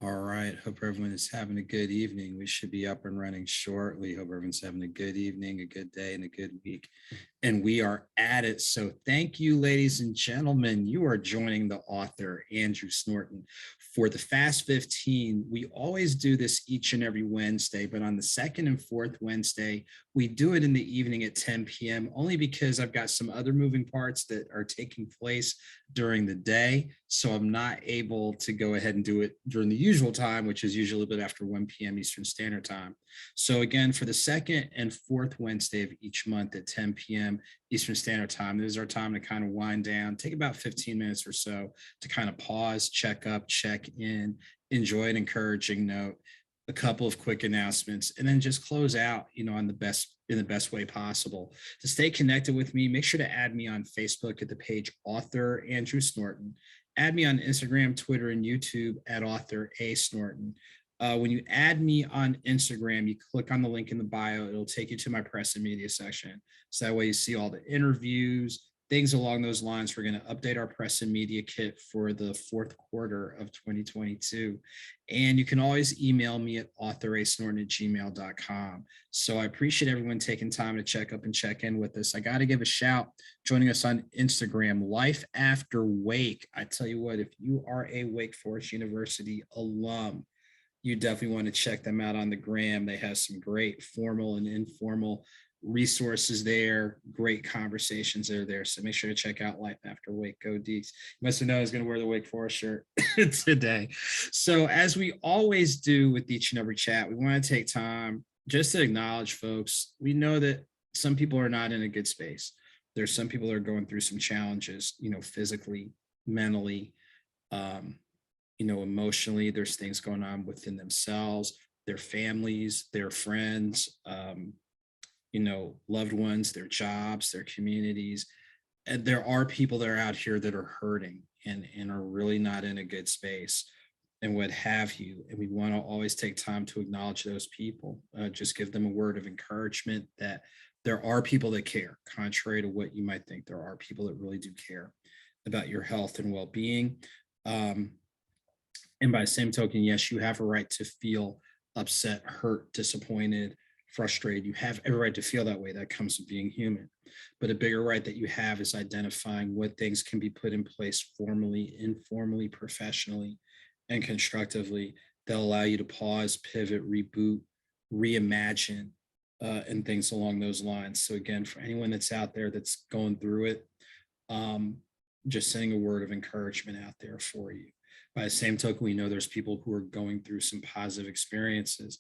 All right. Hope everyone is having a good evening. We should be up and running shortly. Hope everyone's having a good evening, a good day, and a good week. And we are at it. So thank you, ladies and gentlemen. You are joining the author, Andrew Snorton, for the Fast 15. We always do this each and every Wednesday, but on the second and fourth Wednesday, we do it in the evening at 10 p.m. only because I've got some other moving parts that are taking place during the day. So I'm not able to go ahead and do it during the usual time, which is usually a bit after 1 p.m. Eastern Standard Time. So again, for the second and fourth Wednesday of each month at 10 p.m. Eastern Standard Time, this is our time to kind of wind down, take about 15 minutes or so to kind of pause, check up, check in, enjoy an encouraging note, a couple of quick announcements, and then just close out, on the best way possible. To stay connected with me, make sure to add me on Facebook at the page Author Andrew Snorton. Add me on Instagram, Twitter, and YouTube at AuthorASnorton. When you add me on Instagram, you click on the link in the bio. It'll take you to my press and media section. So that way you see all the interviews, things along those lines. We're going to update our press and media kit for the fourth quarter of 2022. And you can always email me at authorasnorton@gmail.com. So I appreciate everyone taking time to check up and check in with us. I got to give a shout joining us on Instagram, Life After Wake. I tell you what, if you are a Wake Forest University alum, you definitely want to check them out on the gram. They have some great formal and informal resources there, great conversations that are there. So make sure to check out Life After Wake. Go Deeks. You must have known I was going to wear the Wake Forest shirt today. So as we always do with each and every chat, we want to take time just to acknowledge folks. We know that some people are not in a good space. There's some people that are going through some challenges, physically, mentally, emotionally. There's things going on within themselves, their families, their friends, loved ones, their jobs, their communities. And there are people that are out here that are hurting and are really not in a good space and what have you. And we want to always take time to acknowledge those people, just give them a word of encouragement that there are people that care, contrary to what you might think. There are people that really do care about your health and well-being. And by the same token, yes, you have a right to feel upset, hurt, disappointed, frustrated. You have every right to feel that way. That comes with being human. But a bigger right that you have is identifying what things can be put in place formally, informally, professionally, and constructively that allow you to pause, pivot, reboot, reimagine, and things along those lines. So again, for anyone that's out there that's going through it, just sending a word of encouragement out there for you. By the same token, we know there's people who are going through some positive experiences.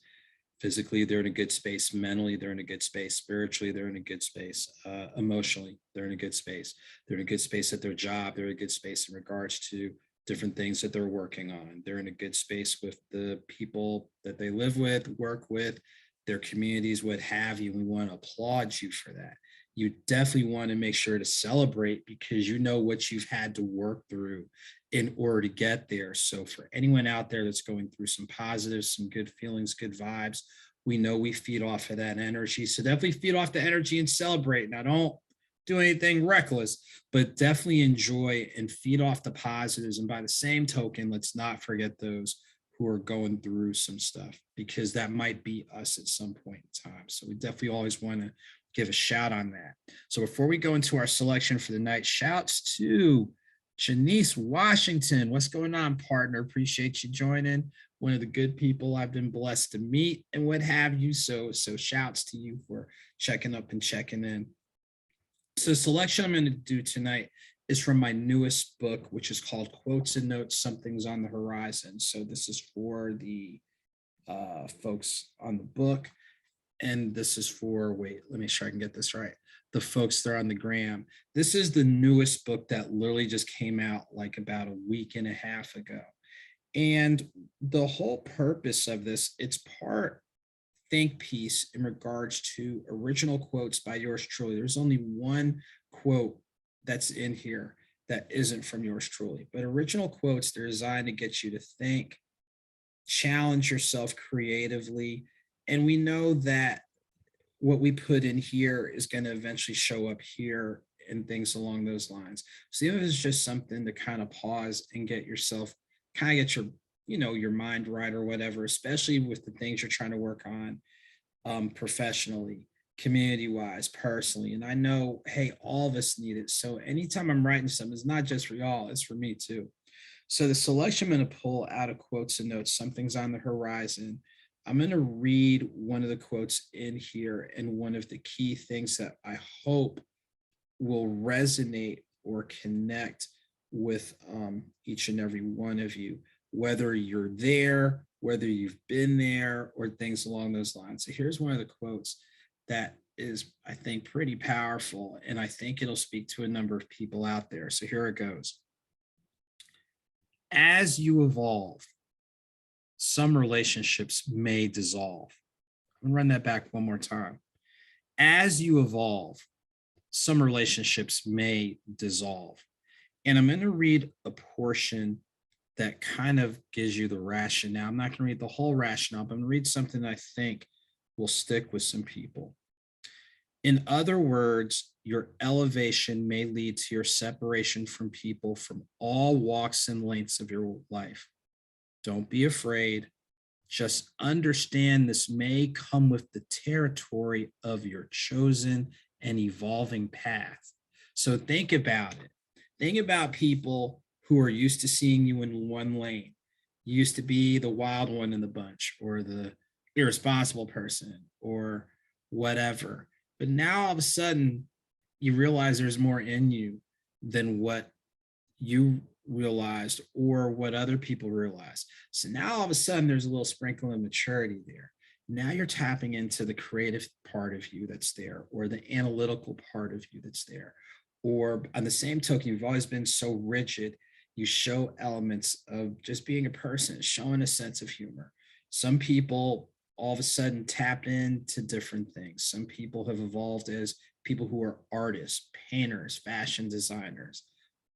Physically, they're in a good space. Mentally, they're in a good space. Spiritually, they're in a good space. Emotionally, they're in a good space. They're in a good space at their job. They're in a good space in regards to different things that they're working on. They're in a good space with the people that they live with, work with, their communities, what have you. We want to applaud you for that. You definitely want to make sure to celebrate because you know what you've had to work through in order to get there. So for anyone out there that's going through some positives, some good feelings, good vibes, we know we feed off of that energy. So definitely feed off the energy and celebrate. Now don't do anything reckless, but definitely enjoy and feed off the positives. And by the same token, let's not forget those who are going through some stuff because that might be us at some point in time. So we definitely always want to give a shout on that. So before we go into our selection for the night, shouts to Janice Washington. What's going on, partner? Appreciate you joining. One of the good people I've been blessed to meet and what have you. So shouts to you for checking up and checking in. So the selection I'm going to do tonight is from my newest book, which is called Quotes and Notes, Something's on the Horizon. So this is for the folks on the book. And this is for, wait, let me make sure I can get this right. The folks that are on the gram. This is the newest book that literally just came out like about a week and a half ago. And the whole purpose of this, it's part think piece in regards to original quotes by yours truly. There's only one quote that's in here that isn't from yours truly, but original quotes, they're designed to get you to think, challenge yourself creatively. And we know that what we put in here is going to eventually show up here and things along those lines. So even if it's just something to kind of pause and get yourself, kind of get your your mind right or whatever, especially with the things you're trying to work on professionally, community wise, personally. And I know, hey, all of us need it. So anytime I'm writing something, it's not just for y'all, it's for me too. So the selection I'm going to pull out of quotes and notes, something's on the horizon. I'm going to read one of the quotes in here, and one of the key things that I hope will resonate or connect with each and every one of you, whether you're there, whether you've been there, or things along those lines. So here's one of the quotes that is, I think, pretty powerful, and I think it'll speak to a number of people out there. So here it goes. As you evolve, some relationships may dissolve. I'm gonna run that back one more time. As you evolve, some relationships may dissolve. And I'm going to read a portion that kind of gives you the rationale. I'm not going to read the whole rationale, but I'm going to read something that I think will stick with some people. In other words, your elevation may lead to your separation from people from all walks and lengths of your life. Don't be afraid. Just understand this may come with the territory of your chosen and evolving path. So think about it. Think about people who are used to seeing you in one lane. You used to be the wild one in the bunch, or the irresponsible person, or whatever. But now all of a sudden, you realize there's more in you than what you realized or what other people realized. So now all of a sudden there's a little sprinkle of maturity there. Now you're tapping into the creative part of you that's there, or the analytical part of you that's there. Or on the same token, you've always been so rigid, you show elements of just being a person, showing a sense of humor. Some people all of a sudden tap into different things. Some people have evolved as people who are artists, painters, fashion designers,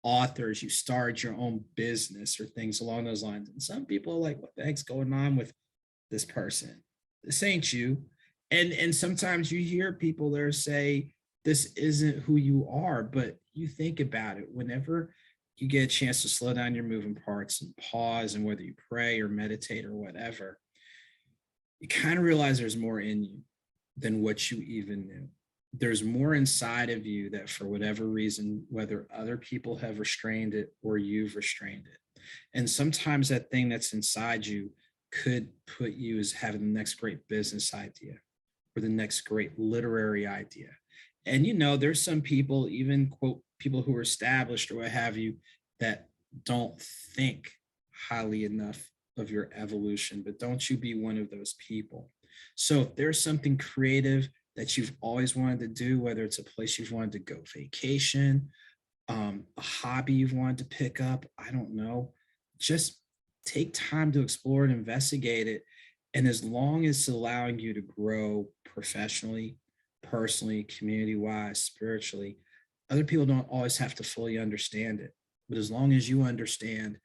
authors. You started your own business or things along those lines. And some people are like, what the heck's going on with this person? This ain't you. And sometimes you hear people there say, this isn't who you are. But you think about it, whenever you get a chance to slow down your moving parts and pause, and whether you pray or meditate or whatever, you kind of realize there's more in you than what you even knew. There's more inside of you that, for whatever reason, whether other people have restrained it or you've restrained it. And sometimes that thing that's inside you could put you as having the next great business idea or the next great literary idea. And there's some people, even quote people who are established or what have you, that don't think highly enough of your evolution. But don't you be one of those people. So if there's something creative that you've always wanted to do, whether it's a place you've wanted to go vacation, a hobby you've wanted to pick up, I don't know, just take time to explore and investigate it. And as long as it's allowing you to grow professionally, personally, community-wise, spiritually, other people don't always have to fully understand it. But as long as you understand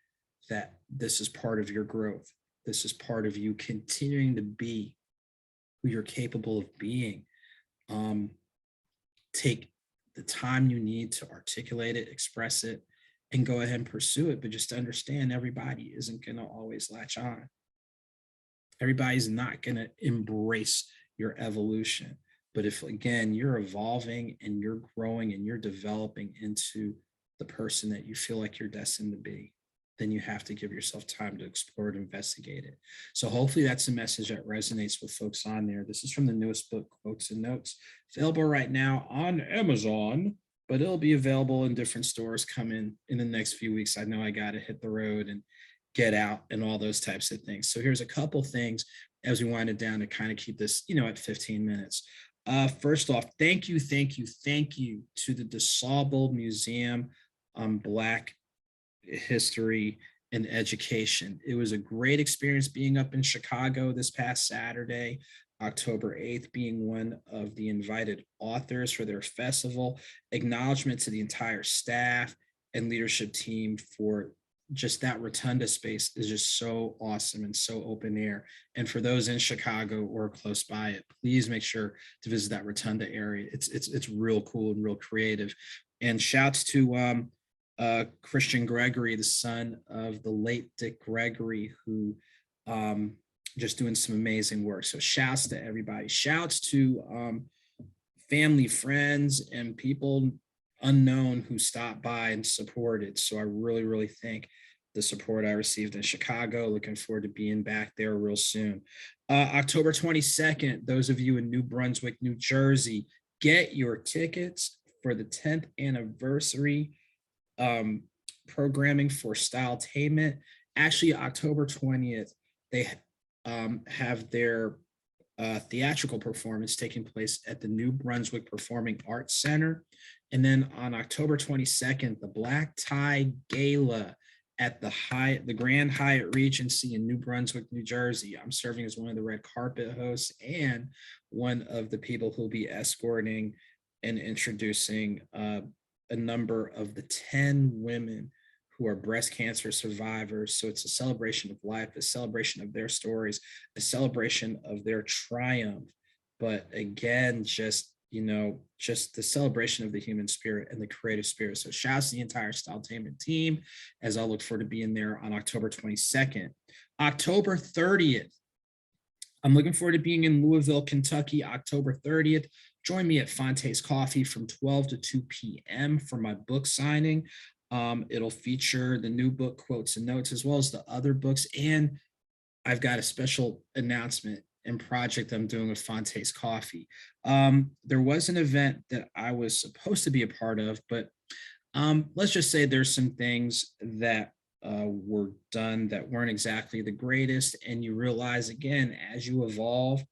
that this is part of your growth, this is part of you continuing to be who you're capable of being, take the time you need to articulate it, express it, and go ahead and pursue it. But just understand, everybody isn't going to always latch on. Everybody's not going to embrace your evolution. But if, again, you're evolving and you're growing and you're developing into the person that you feel like you're destined to be, then you have to give yourself time to explore it, investigate it. So hopefully that's a message that resonates with folks on there. This is from the newest book, Quotes and Notes, available right now on Amazon, but it'll be available in different stores coming in the next few weeks. I know I got to hit the road and get out and all those types of things. So here's a couple things as we wind it down to kind of keep this, at 15 minutes. First off, thank you to the DeSauble Museum on Black History and Education. It was a great experience being up in Chicago this past Saturday, October 8th, being one of the invited authors for their festival. Acknowledgement to the entire staff and leadership team for just that rotunda space is just so awesome and so open air. And for those in Chicago or close by it, please make sure to visit that rotunda area. It's real cool and real creative. And shouts to Christian Gregory, the son of the late Dick Gregory, who just doing some amazing work. So shouts to everybody. Shouts to family, friends, and people unknown who stopped by and supported. So I really, really thank the support I received in Chicago. Looking forward to being back there real soon. October 22nd, those of you in New Brunswick, New Jersey, get your tickets for the 10th anniversary programming for Styletainment. Actually, October 20th, they have their theatrical performance taking place at the New Brunswick Performing Arts Center. And then on October 22nd, the Black Tie Gala at the Grand Hyatt Regency in New Brunswick, New Jersey. I'm serving as one of the red carpet hosts and one of the people who'll be escorting and introducing a number of the 10 women who are breast cancer survivors. So it's a celebration of life, a celebration of their stories, a celebration of their triumph. But again, just the celebration of the human spirit and the creative spirit. So shouts to the entire Styletainment team, as I look forward to being there on October 22nd. October 30th, I'm looking forward to being in Louisville, Kentucky, October 30th. Join me at Fonte's Coffee from 12 to 2 p.m. for my book signing. It'll feature the new book, Quotes and Notes, as well as the other books. And I've got a special announcement and project I'm doing with Fonte's Coffee. There was an event that I was supposed to be a part of, but let's just say there's some things that were done that weren't exactly the greatest. And you realize, again, as you evolve,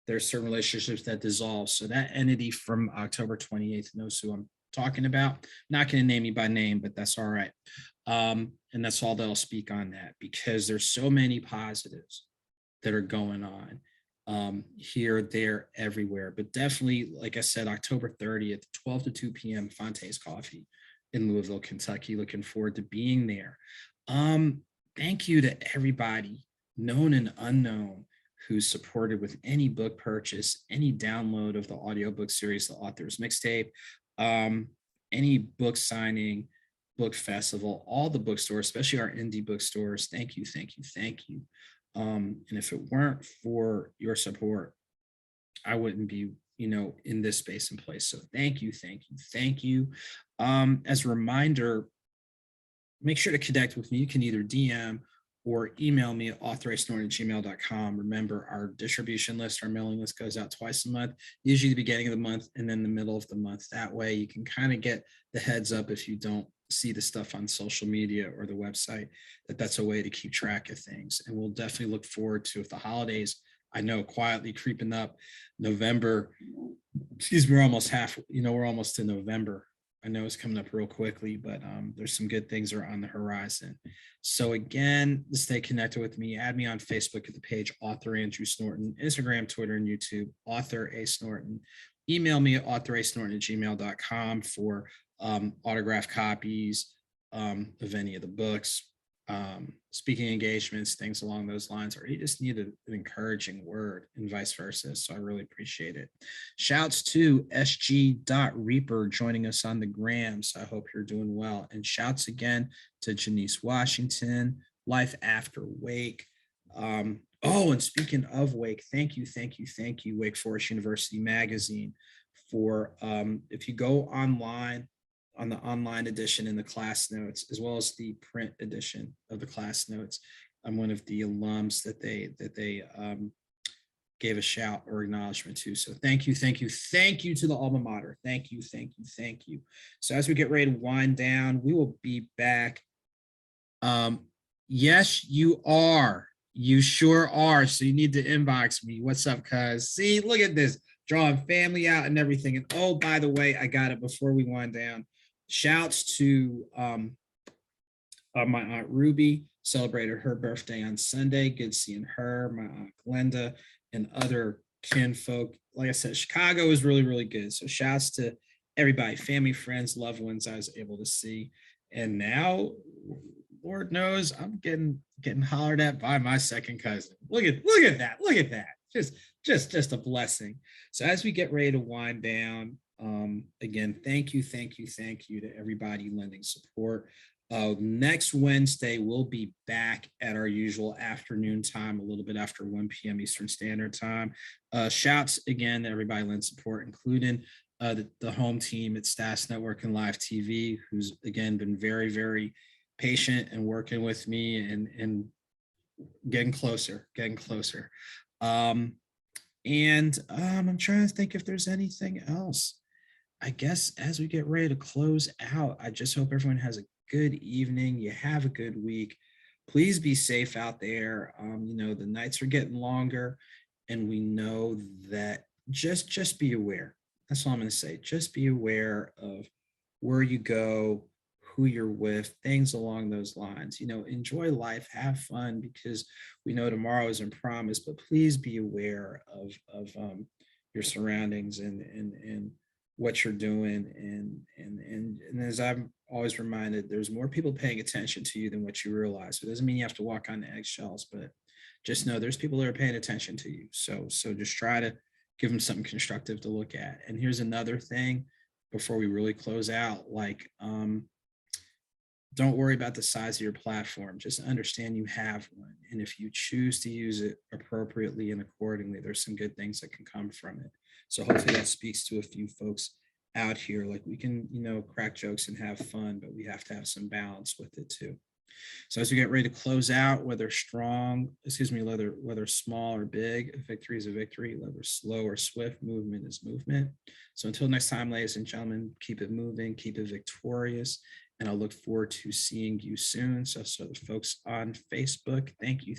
there's certain relationships that dissolve. So that entity from October 28th knows who I'm talking about. Not going to name you by name, but that's all right. And that's all that I'll speak on that, because there's so many positives that are going on here, there, everywhere. But definitely, like I said, October 30th, 12 to 2 p.m., Fonte's Coffee in Louisville, Kentucky. Looking forward to being there. Thank you to everybody, known and unknown, who's supported with any book purchase, any download of the audiobook series, The Author's Mixtape, any book signing, book festival, all the bookstores, especially our indie bookstores. Thank you, thank you, thank you. And if it weren't for your support, I wouldn't be, in this space and place. So thank you, thank you, thank you. As a reminder, make sure to connect with me. You can either DM or email me at AuthorASnorton@gmail.com. Remember, our distribution list, our mailing list goes out twice a month, usually the beginning of the month and then the middle of the month. That way you can kind of get the heads up if you don't see the stuff on social media or the website, that's a way to keep track of things. And we'll definitely look forward to, if the holidays, I know, quietly creeping up, November, we're almost we're almost to November. I know it's coming up real quickly, but there's some good things that are on the horizon. So again, to stay connected with me, add me on Facebook at the page Author Andrew Snorton, Instagram, Twitter, and YouTube, AuthorASnorton. Email me at AuthorASnorton@gmail.com for autographed copies of any of the books, speaking engagements, things along those lines, or you just need an encouraging word and vice versa. So I really appreciate it. Shouts to SG.Reaper joining us on the gram. So I hope you're doing well. And shouts again to Janice Washington, Life After Wake. And speaking of Wake, thank you, Wake Forest University Magazine, for if you go online, on the online edition in the class notes, as well as the print edition of the class notes, I'm one of the alums that they gave a shout or acknowledgement to. So thank you to the alma mater. Thank you. So as we get ready to wind down, we will be back. Yes, you are. You sure are. So you need to inbox me. What's up, cuz? See, look at this, drawing family out and everything. And oh, by the way, I got it before we wind down. Shouts to my Aunt Ruby, celebrated her birthday on Sunday. Good seeing her, my Aunt Glenda, and other kinfolk. Like I said, Chicago is really, really good. So shouts to everybody, family, friends, loved ones I was able to see. And now, Lord knows, I'm getting hollered at by my second cousin. Look at that. Just a blessing. So as we get ready to wind down, Again, thank you to everybody lending support. Next Wednesday, we'll be back at our usual afternoon time, a little bit after 1 p.m. Eastern Standard Time. Shouts again to everybody lend support, including the home team at Stats Network and Live TV, who's again been very, very patient and working with me and getting closer. I'm trying to think if there's anything else. I guess as we get ready to close out, I just hope everyone has a good evening. You have a good week. Please be safe out there. The nights are getting longer, and we know that just be aware. That's all I'm going to say. Just be aware of where you go, who you're with, things along those lines. Enjoy life, have fun, because we know tomorrow isn't promised. But please be aware of your surroundings and what you're doing. And as I'm always reminded, there's more people paying attention to you than what you realize. It doesn't mean you have to walk on the eggshells, but just know there's people that are paying attention to you. So just try to give them something constructive to look at. And here's another thing before we really close out, don't worry about the size of your platform. Just understand you have one. And if you choose to use it appropriately and accordingly, there's some good things that can come from it. So hopefully that speaks to a few folks out here. Like, we can, crack jokes and have fun, but we have to have some balance with it too. So as we get ready to close out, whether small or big, a victory is a victory, whether slow or swift, movement is movement. So until next time, ladies and gentlemen, keep it moving, keep it victorious. And I'll look forward to seeing you soon. So the folks on Facebook, thank you.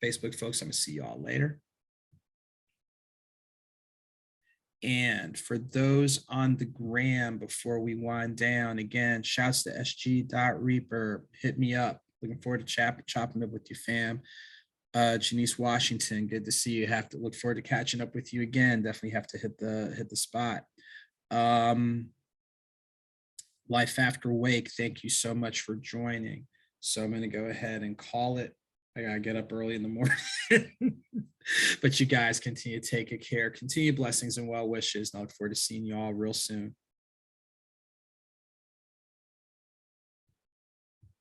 Facebook folks, I'm going to see you all later. And for those on the gram, before we wind down, again, shouts to SG.Reaper. Hit me up. Looking forward to chopping up with you, fam. Janice Washington, good to see you. Have to look forward to catching up with you again. Definitely have to hit the spot. Life After Wake, thank you so much for joining. So I'm going to go ahead and call it. I got to get up early in the morning. But you guys continue to take care. Continue blessings and well wishes. And I look forward to seeing you all real soon.